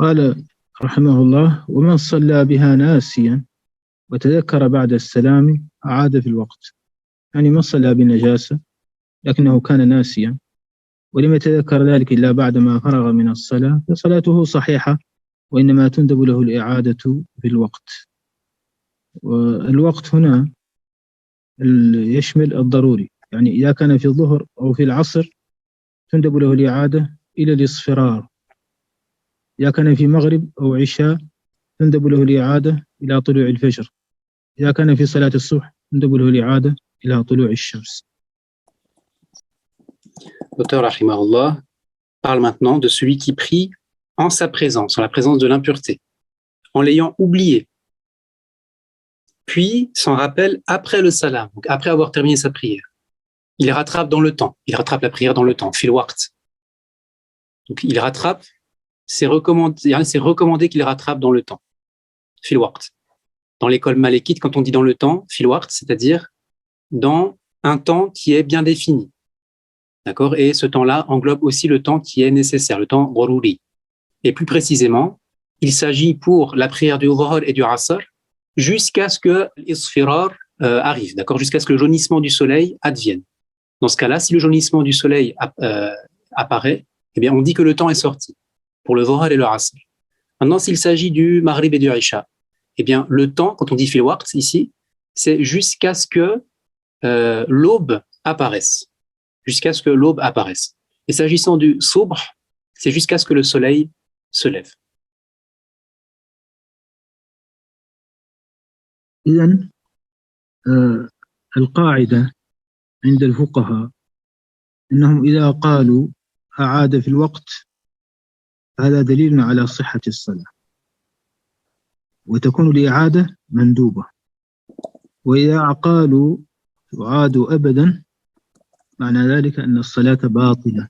قال رحمه الله: ومن صلى بها ناسيا وتذكر بعد السلام أعاد في الوقت. يعني من صلى بالنجاسة لكنه كان ناسيا ولم يتذكر ذلك إلا بعدما فرغ من الصلاة فصلاته صحيحة، وإنما تندب له الإعادة في الوقت. والوقت هنا يشمل الضروري، يعني إذا كان في الظهر أو في العصر تندب له الإعادة إلى الإصفرار، إذا كان في مغرب أو عشاء تندب له الإعادة إلى طلوع الفجر، إذا كان في صلاة الصبح تندب له الإعادة إلى طلوع الشمس. L'auteur rahimahullah parle maintenant de celui qui prie en sa présence, en la présence de l'impureté, en l'ayant oublié, puis s'en rappelle après le salam, donc après avoir terminé sa prière. Il rattrape dans le temps, il rattrape la prière dans le temps, fil waqt. Donc il rattrape, c'est recommandé qu'il rattrape dans le temps, fil waqt. Dans l'école malékite, quand on dit dans le temps, fil waqt, c'est-à-dire dans un temps qui est bien défini. D'accord? Et ce temps-là englobe aussi le temps qui est nécessaire, le temps daruri. Et plus précisément, il s'agit pour la prière du Dhuhr et du Asr jusqu'à ce que l'isfirar arrive, d'accord? Jusqu'à ce que le jaunissement du soleil advienne. Dans ce cas-là, si le jaunissement du soleil apparaît, eh bien, on dit que le temps est sorti pour le Dhuhr et le Asr. Maintenant, s'il s'agit du Maghrib et du Isha, eh bien, le temps, quand on dit fil waqt ici, c'est jusqu'à ce que l'aube apparaisse. Jusqu'à ce que l'aube apparaisse. Et s'agissant du subh, c'est jusqu'à ce que le soleil se lève. إذن القاعدة عند الفقهاء أنهم إذا قالوا أعاد في الوقت هذا دليل على صحة الصلاة، وتكون الإعادة مندوبة. وإذا قالوا تعاد أبدا معنى ذلك أن الصلاة باطلة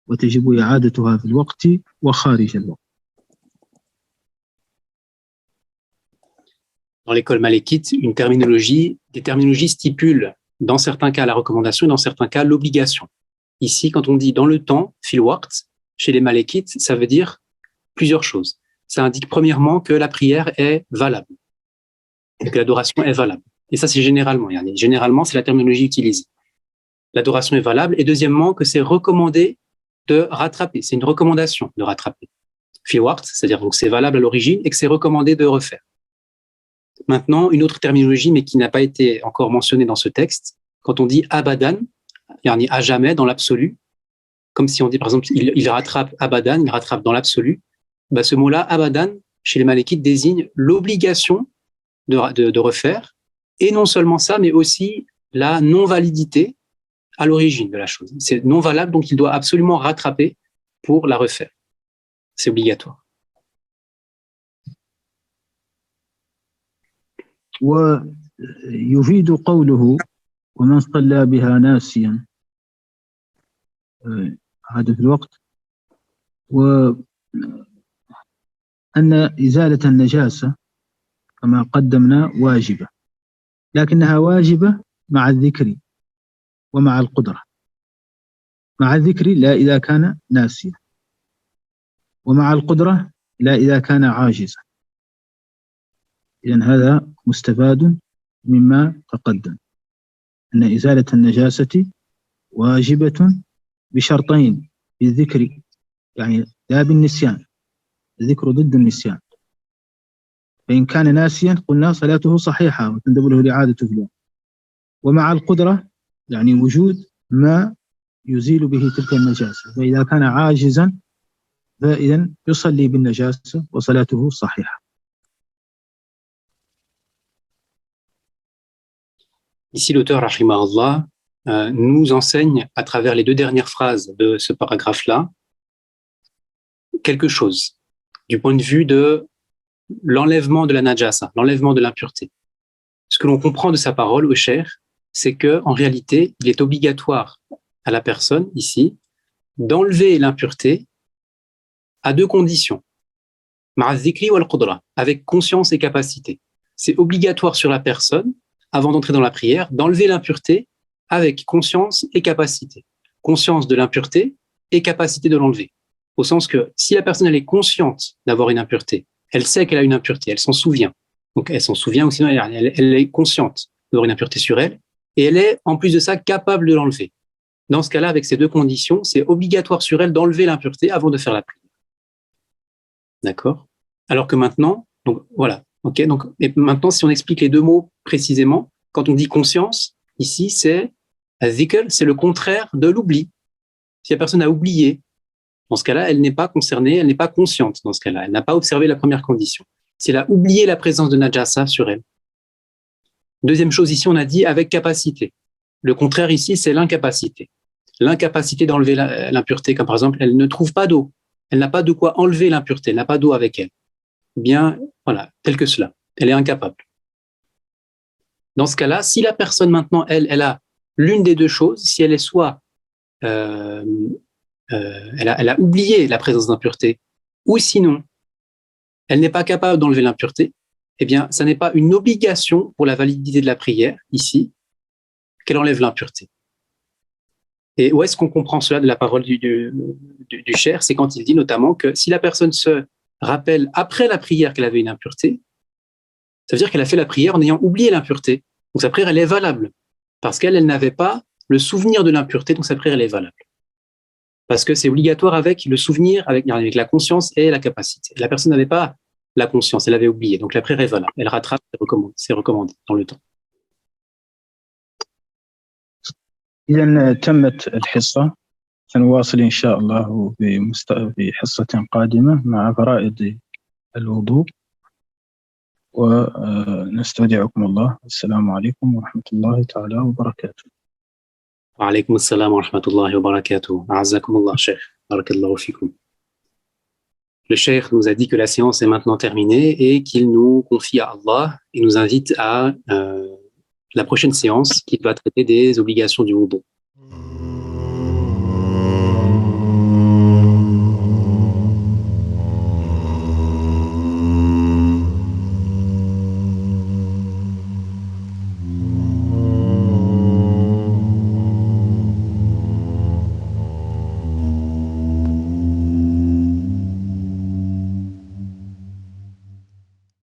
وتجب إعادتها في الوقت وخارج الوقت. Dans l'école malékite, des terminologies stipulent dans certains cas la recommandation et dans certains cas l'obligation. Ici, quand on dit dans le temps, fil waqt, chez les malékites, ça veut dire plusieurs choses. Ça indique premièrement que la prière est valable, et que l'adoration est valable. Et ça, c'est généralement. Généralement, c'est la terminologie utilisée. L'adoration est valable. Et deuxièmement, que c'est recommandé de rattraper. C'est une recommandation de rattraper. Fil waqt, c'est-à-dire donc c'est valable à l'origine et que c'est recommandé de refaire. Maintenant, une autre terminologie, mais qui n'a pas été encore mentionnée dans ce texte, quand on dit abadan, à jamais, dans l'absolu, comme si on dit par exemple il rattrape abadan, il rattrape dans l'absolu, bah, ce mot-là, abadan, chez les malékites, désigne l'obligation de refaire, et non seulement ça, mais aussi la non-validité à l'origine de la chose. C'est non valable, donc il doit absolument rattraper pour la refaire. C'est obligatoire. ويفيد قوله ومن صلى بها ناسيا هذا في الوقت، وأن إزالة النجاسة كما قدمنا واجبة، لكنها واجبة مع الذكر ومع القدرة. مع الذكر لا إذا كان ناسيا، ومع القدرة لا إذا كان عاجزا. إذن هذا مستفاد مما تقدم، أن إزالة النجاسة واجبة بشرطين: بالذكر يعني لا بالنسيان، الذكر ضد النسيان. فإن كان ناسيا قلنا صلاته صحيحة وتندب له الإعادة في الوقت. ومع القدرة يعني وجود ما يزيل به تلك النجاسة، فإذا كان عاجزا فإذن يصلي بالنجاسة وصلاته صحيحة. Ici, l'auteur, rahimahullah, nous enseigne, à travers les deux dernières phrases de ce paragraphe-là, quelque chose, du point de vue de l'enlèvement de la najasa, l'enlèvement de l'impureté. Ce que l'on comprend de sa parole, au cheikh, c'est qu'en réalité, il est obligatoire à la personne, ici, d'enlever l'impureté à deux conditions. Ma'a dhikri wal qudra, avec conscience et capacité. C'est obligatoire sur la personne, avant d'entrer dans la prière, d'enlever l'impureté avec conscience et capacité. Conscience de l'impureté et capacité de l'enlever. au sens que si la personne elle est consciente d'avoir une impureté, elle sait qu'elle a une impureté, elle s'en souvient. Donc elle s'en souvient ou sinon elle est consciente d'avoir une impureté sur elle et elle est en plus de ça capable de l'enlever. Dans ce cas-là, avec ces deux conditions, c'est obligatoire sur elle d'enlever l'impureté avant de faire la prière. D'accord? Alors que maintenant, donc voilà, ok. Donc et maintenant, si on explique les deux mots précisément, quand on dit conscience, ici c'est dhikr, c'est le contraire de l'oubli. Si la personne a oublié, dans ce cas-là, elle n'est pas concernée, elle n'est pas consciente dans ce cas-là, elle n'a pas observé la première condition. Si elle a oublié la présence de najasa sur elle. Deuxième chose ici, on a dit avec capacité. Le contraire ici, c'est l'incapacité. L'incapacité d'enlever l'impureté, comme par exemple, elle ne trouve pas d'eau. Elle n'a pas de quoi enlever l'impureté, elle n'a pas d'eau avec elle. Bien, voilà, tel que cela. Elle est incapable. Dans ce cas-là, si la personne maintenant, elle a l'une des deux choses, si elle est soit elle a oublié la présence d'impureté, ou sinon, elle n'est pas capable d'enlever l'impureté, eh bien, ça n'est pas une obligation pour la validité de la prière, ici, qu'elle enlève l'impureté. Et où est-ce qu'on comprend cela de la parole du cheikh? C'est quand il dit notamment que si la personne se rappelle après la prière qu'elle avait une impureté, ça veut dire qu'elle a fait la prière en ayant oublié l'impureté. Donc sa prière, elle est valable, parce qu'elle n'avait pas le souvenir de l'impureté, donc sa prière, elle est valable. Parce que c'est obligatoire avec le souvenir, avec la conscience et la capacité. La personne n'avait pas la conscience, elle avait oublié. Donc la prière est valable. Elle rattrape, c'est recommandé dans le temps. إذا تمت الحصة، سنواصل إن شاء الله في حصة قادمة مع فرائض الوضوء، ونستودعكم الله. السلام عليكم ورحمة الله تعالى وبركاته. وعليكم السلام ورحمة الله وبركاته. أعزكم الله شيخ. بارك الله فيكم. Le cheikh nous a dit que la séance est maintenant terminée et qu'il nous confie à Allah et nous invite à la prochaine séance qui va traiter des obligations du wudu.